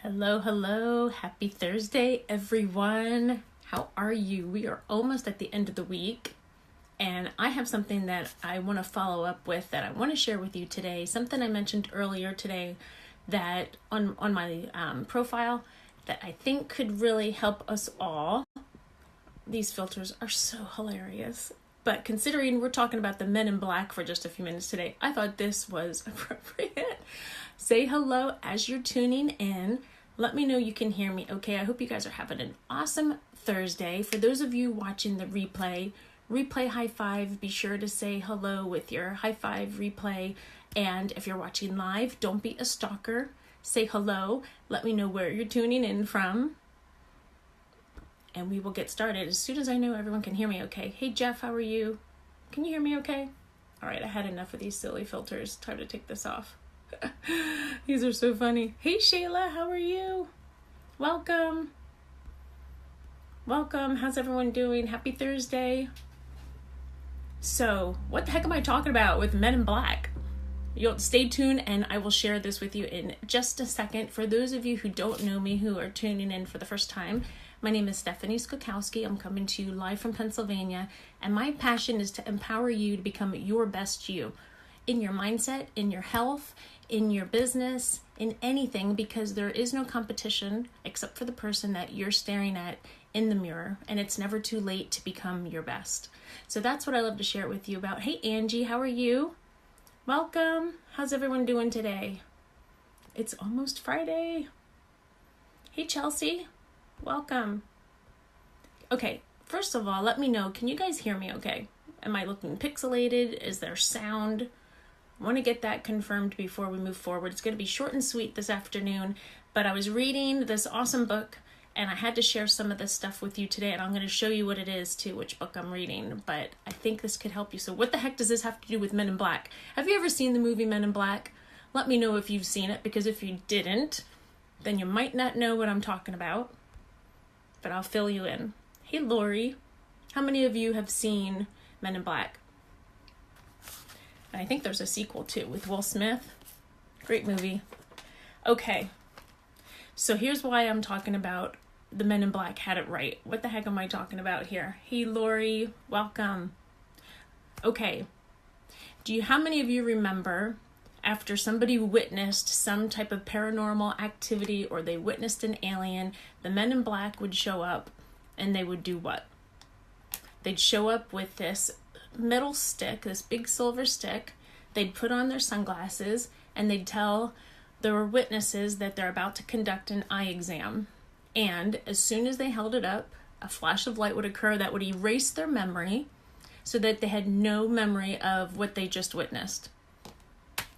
Hello, hello. Happy Thursday, everyone. How are you? We are almost at the end of the week, and I have something that I want to follow up with that I want to share with you today. Something I mentioned earlier today that on my profile that I think could really help us all. These filters are so hilarious. But considering we're talking about the Men in Black for just a few minutes today, I thought this was appropriate. Say hello as you're tuning in. Let me know you can hear me, okay? I hope you guys are having an awesome Thursday. For those of you watching the replay high five, be sure to say hello with your high five replay. And if you're watching live, don't be a stalker. Say hello. Let me know where you're tuning in from. And we will get started as soon as I know everyone can hear me okay. Hey, Jeff, how are you? Can you hear me okay? All right, I had enough of these silly filters. Time to take this off. These are so funny. Hey, Shayla, how are you? Welcome. How's everyone doing? Happy Thursday. So, what the heck am I talking about with Men in Black? You'll stay tuned and I will share this with you in just a second. For those of you who don't know me, who are tuning in for the first time, my name is Stephanie Skokowski. I'm coming to you live from Pennsylvania, and my passion is to empower you to become your best you in your mindset, in your health, in your business, in anything, because there is no competition except for the person that you're staring at in the mirror, and it's never too late to become your best. So that's what I love to share with you about. Hey, Angie, how are you? Welcome. How's everyone doing today? It's almost Friday. Hey, Chelsea. Welcome. Okay, first of all, let me know, can you guys hear me okay? Am I looking pixelated? Is there sound? I want to get that confirmed before we move forward. It's going to be short and sweet this afternoon, but I was reading this awesome book and I had to share some of this stuff with you today, and I'm going to show you what it is too, which book I'm reading, but I think this could help you. So what the heck does this have to do with Men in Black? Have you ever seen the movie Men in Black? Let me know if you've seen it, because if you didn't, then you might not know what I'm talking about, but I'll fill you in. Hey, Lori, how many of you have seen Men in Black? And I think there's a sequel too with Will Smith. Great movie. Okay, so here's why I'm talking about the Men in Black had it right. What the heck am I talking about here? Hey, Lori, welcome. Okay, how many of you remember after somebody witnessed some type of paranormal activity or they witnessed an alien, the Men in Black would show up and they would do what? They'd show up with this metal stick, this big silver stick. They'd put on their sunglasses and they'd tell their witnesses that they're about to conduct an eye exam. And as soon as they held it up, a flash of light would occur that would erase their memory so that they had no memory of what they just witnessed.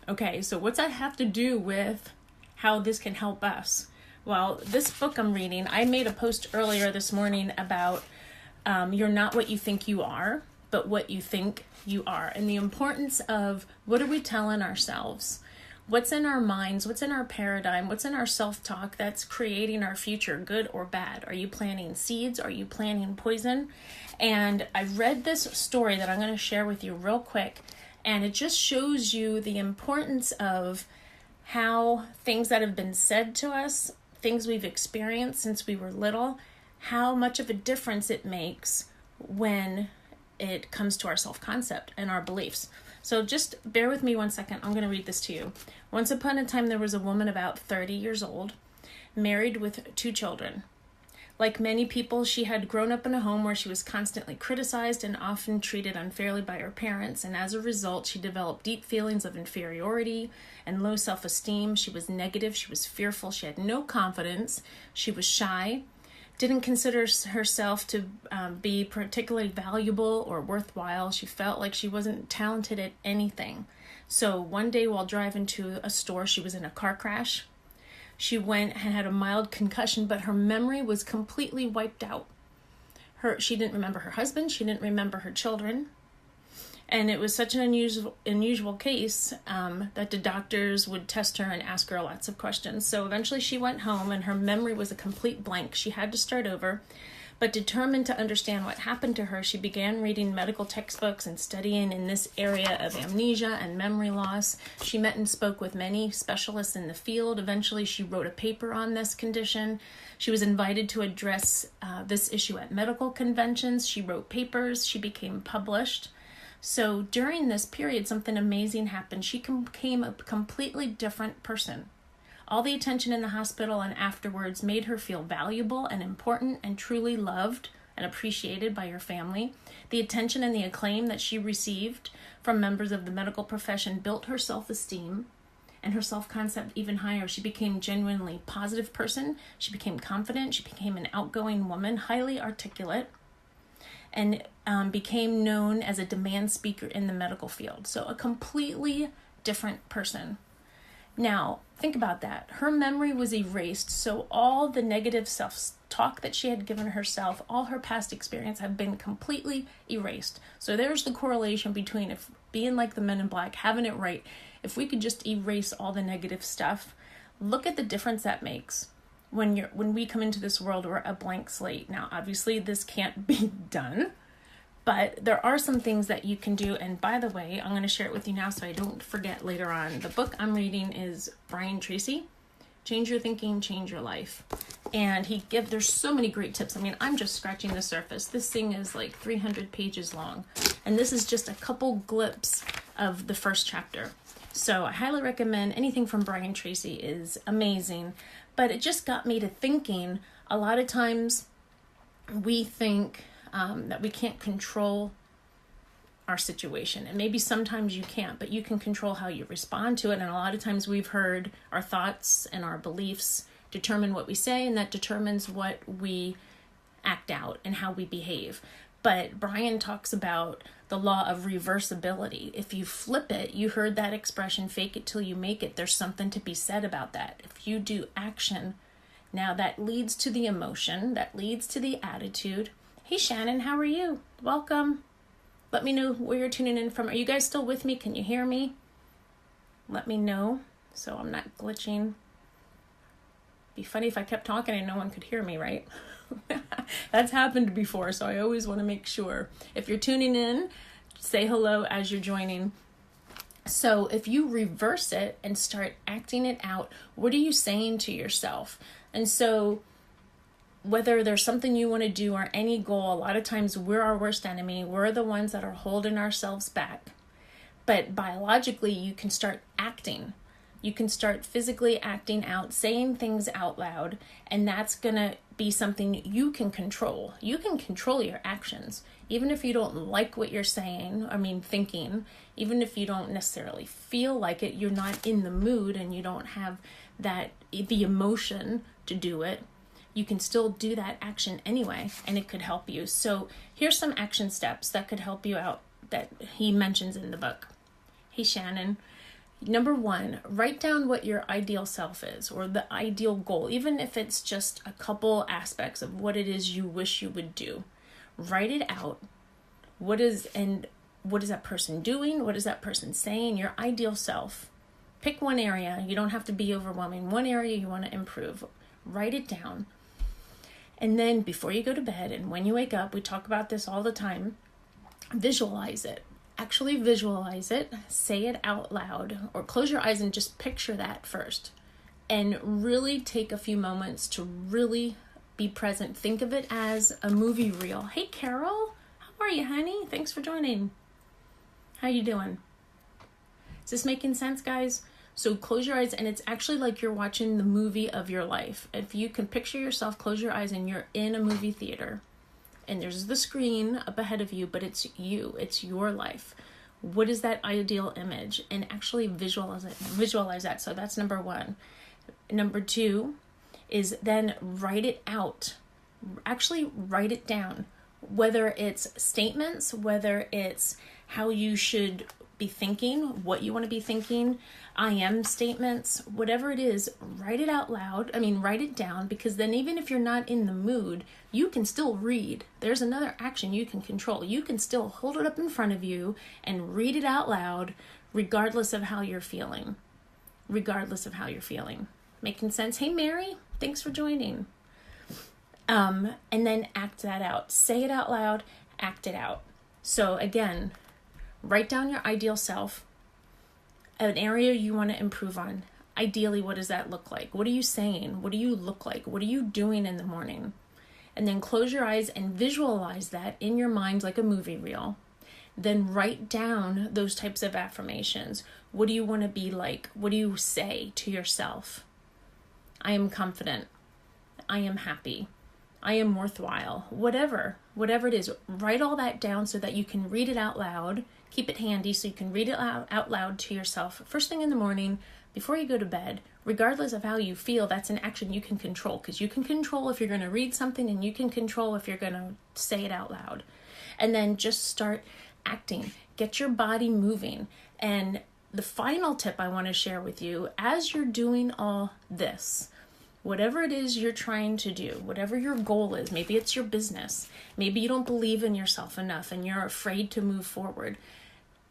Okay, so what's that have to do with how this can help us? Well, this book I'm reading, I made a post earlier this morning about you're not what you think you are, but what you think you are. And the importance of what are we telling ourselves? What's in our minds? What's in our paradigm? What's in our self-talk that's creating our future, good or bad? Are you planting seeds? Are you planting poison? And I read this story that I'm going to share with you real quick. And it just shows you the importance of how things that have been said to us, things we've experienced since we were little, how much of a difference it makes when it comes to our self-concept and our beliefs. So just bear with me one second. I'm going to read this to you. Once upon a time, there was a woman about 30 years old, married with 2 children. Like many people, she had grown up in a home where she was constantly criticized and often treated unfairly by her parents, and as a result, she developed deep feelings of inferiority and low self-esteem. She was negative, she was fearful, she had no confidence, she was shy, didn't consider herself to be particularly valuable or worthwhile. She felt like she wasn't talented at anything. So one day while driving to a store, she was in a car crash. She went and had a mild concussion, but her memory was completely wiped out. She didn't remember her husband. She didn't remember her children. And it was such an unusual case that the doctors would test her and ask her lots of questions. So eventually she went home and her memory was a complete blank. She had to start over. But determined to understand what happened to her, she began reading medical textbooks and studying in this area of amnesia and memory loss. She met and spoke with many specialists in the field. Eventually, she wrote a paper on this condition. She was invited to address this issue at medical conventions. She wrote papers. She became published. So during this period, something amazing happened. She became a completely different person. All the attention in the hospital and afterwards made her feel valuable and important and truly loved and appreciated by her family. The attention and the acclaim that she received from members of the medical profession built her self-esteem and her self-concept even higher. She became a genuinely positive person. She became confident. She became an outgoing woman, highly articulate, and became known as a demand speaker in the medical field. So a completely different person. Now, think about that. Her memory was erased, so all the negative self-talk that she had given herself, all her past experience have been completely erased. So there's the correlation between if being like the Men in Black, having it right, if we could just erase all the negative stuff, look at the difference that makes. When we come into this world, we're a blank slate. Now, obviously, this can't be done, but there are some things that you can do. And by the way, I'm going to share it with you now so I don't forget later on. The book I'm reading is Brian Tracy, Change Your Thinking, Change Your Life. And there's so many great tips. I mean, I'm just scratching the surface. This thing is like 300 pages long. And this is just a couple glimpses of the first chapter. So I highly recommend anything from Brian Tracy is amazing. But it just got me to thinking, a lot of times we think that we can't control our situation. And maybe sometimes you can't, but you can control how you respond to it. And a lot of times we've heard our thoughts and our beliefs determine what we say, and that determines what we act out and how we behave. But Brian talks about the law of reversibility. If you flip it, you heard that expression, fake it till you make it. There's something to be said about that. If you do action, now that leads to the emotion, that leads to the attitude. Hey Shannon, how are you? Welcome. Let me know where you're tuning in from. Are you guys still with me? Can you hear me? Let me know so I'm not glitching. Be funny if I kept talking and no one could hear me, right? That's happened before, so I always want to make sure. If you're tuning in, say hello as you're joining. So if you reverse it and start acting it out, what are you saying to yourself? And so whether there's something you want to do or any goal, a lot of times we're our worst enemy. We're the ones that are holding ourselves back. But biologically, you can start acting. You can start physically acting out, saying things out loud, and that's going to be something you can control. You can control your actions. Even if you don't like what you're thinking, even if you don't necessarily feel like it, you're not in the mood and you don't have the emotion to do it, you can still do that action anyway, and it could help you. So here's some action steps that could help you out that he mentions in the book. Hey, Shannon. Number 1, write down what your ideal self is, or the ideal goal, even if it's just a couple aspects of what it is you wish you would do. Write it out. What is that person doing? What is that person saying? Your ideal self. Pick one area. You don't have to be overwhelming. One area you want to improve. Write it down. And then before you go to bed and when you wake up, we talk about this all the time, visualize it. Actually visualize it, say it out loud, or close your eyes and just picture that first. And really take a few moments to really be present. Think of it as a movie reel. Hey, Carol, how are you, honey? Thanks for joining. How you doing? Is this making sense, guys? So close your eyes, and it's actually like you're watching the movie of your life. If you can picture yourself, close your eyes, and you're in a movie theater. And there's the screen up ahead of you, but it's you. It's your life. What is that ideal image? And actually visualize that. So that's number 1. Number 2 is then write it out. Actually write it down. Whether it's statements, whether it's how you should be thinking, what you want to be thinking, I am statements, whatever it is, write it out loud. Write it down, because then even if you're not in the mood, you can still read. There's another action you can control. You can still hold it up in front of you and read it out loud, regardless of how you're feeling. Making sense? Hey, Mary, thanks for joining. And then act that out. Say it out loud, act it out. So again, write down your ideal self, an area you want to improve on. Ideally, what does that look like? What are you saying? What do you look like? What are you doing in the morning? And then close your eyes and visualize that in your mind like a movie reel. Then write down those types of affirmations. What do you want to be like? What do you say to yourself? I am confident. I am happy. I am worthwhile. Whatever it is, write all that down so that you can read it out loud. Keep it handy so you can read it out loud to yourself first thing in the morning, before you go to bed. Regardless of how you feel, that's an action you can control, because you can control if you're going to read something, and you can control if you're going to say it out loud. And then just start acting. Get your body moving. And the final tip I want to share with you, as you're doing all this, whatever it is you're trying to do, whatever your goal is, maybe it's your business, maybe you don't believe in yourself enough and you're afraid to move forward.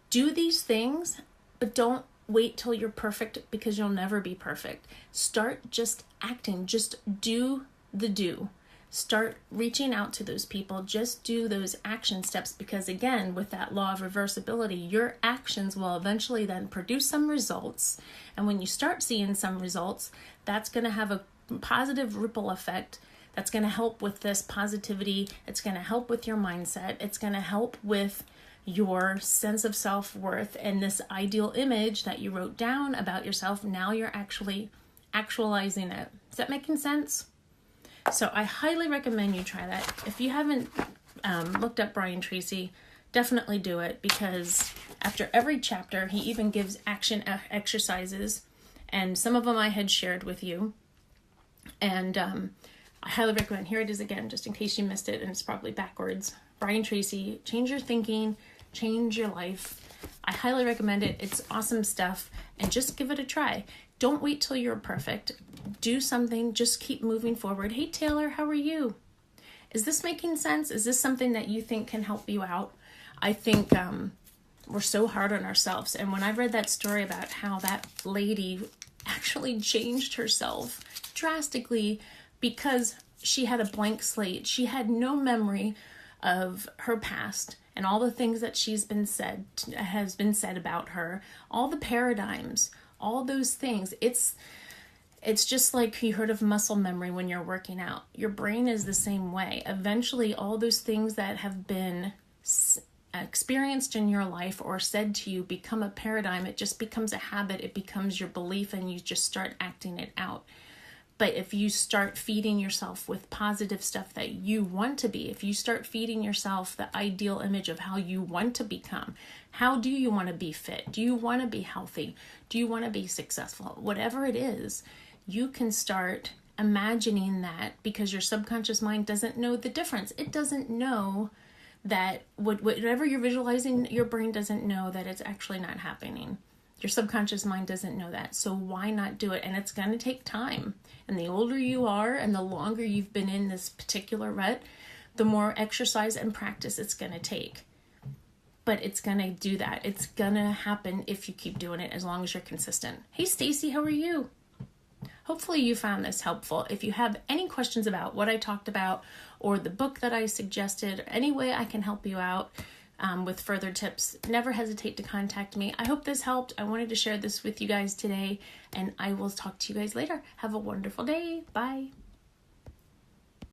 Do these things, but don't wait till you're perfect, because you'll never be perfect. Start just acting. Just do the do. Start reaching out to those people. Just do those action steps, because again, with that law of reversibility, your actions will eventually then produce some results. And when you start seeing some results, that's going to have a positive ripple effect. That's going to help with this positivity. It's going to help with your mindset. It's going to help with your sense of self-worth and this ideal image that you wrote down about yourself. Now you're actually actualizing it. Is that making sense? So I highly recommend you try that. If you haven't looked up Brian Tracy, definitely do it, because after every chapter, he even gives action exercises, and some of them I had shared with you. And I highly recommend, here it is again, just in case you missed it, and it's probably backwards. Brian Tracy, change your thinking, change your life. I highly recommend it. It's awesome stuff, and just give it a try. Don't wait till you're perfect. Do something. Just keep moving forward. Hey, Taylor, how are you? Is this making sense? Is this something that you think can help you out? I think we're so hard on ourselves. And when I read that story about how that lady actually changed herself drastically because she had a blank slate, she had no memory of her past and all the things that has been said about her, all the paradigms, all those things. It's just like you heard of muscle memory when you're working out. Your brain is the same way. Eventually, all those things that have been experienced in your life or said to you become a paradigm. It just becomes a habit. It becomes your belief, and you just start acting it out. But if you start feeding yourself with positive stuff that you want to be, if you start feeding yourself the ideal image of how you want to become, how do you want to be fit? Do you want to be healthy? Do you want to be successful? Whatever it is, you can start imagining that, because your subconscious mind doesn't know the difference. It doesn't know that whatever you're visualizing, your brain doesn't know that it's actually not happening. Your subconscious mind doesn't know that. So why not do it? And it's going to take time. And the older you are and the longer you've been in this particular rut, the more exercise and practice it's going to take. But it's going to do that. It's going to happen if you keep doing it, as long as you're consistent. Hey, Stacy, how are you? Hopefully you found this helpful. If you have any questions about what I talked about or the book that I suggested, or any way I can help you out with further tips, never hesitate to contact me. I hope this helped. I wanted to share this with you guys today, and I will talk to you guys later. Have a wonderful day. Bye.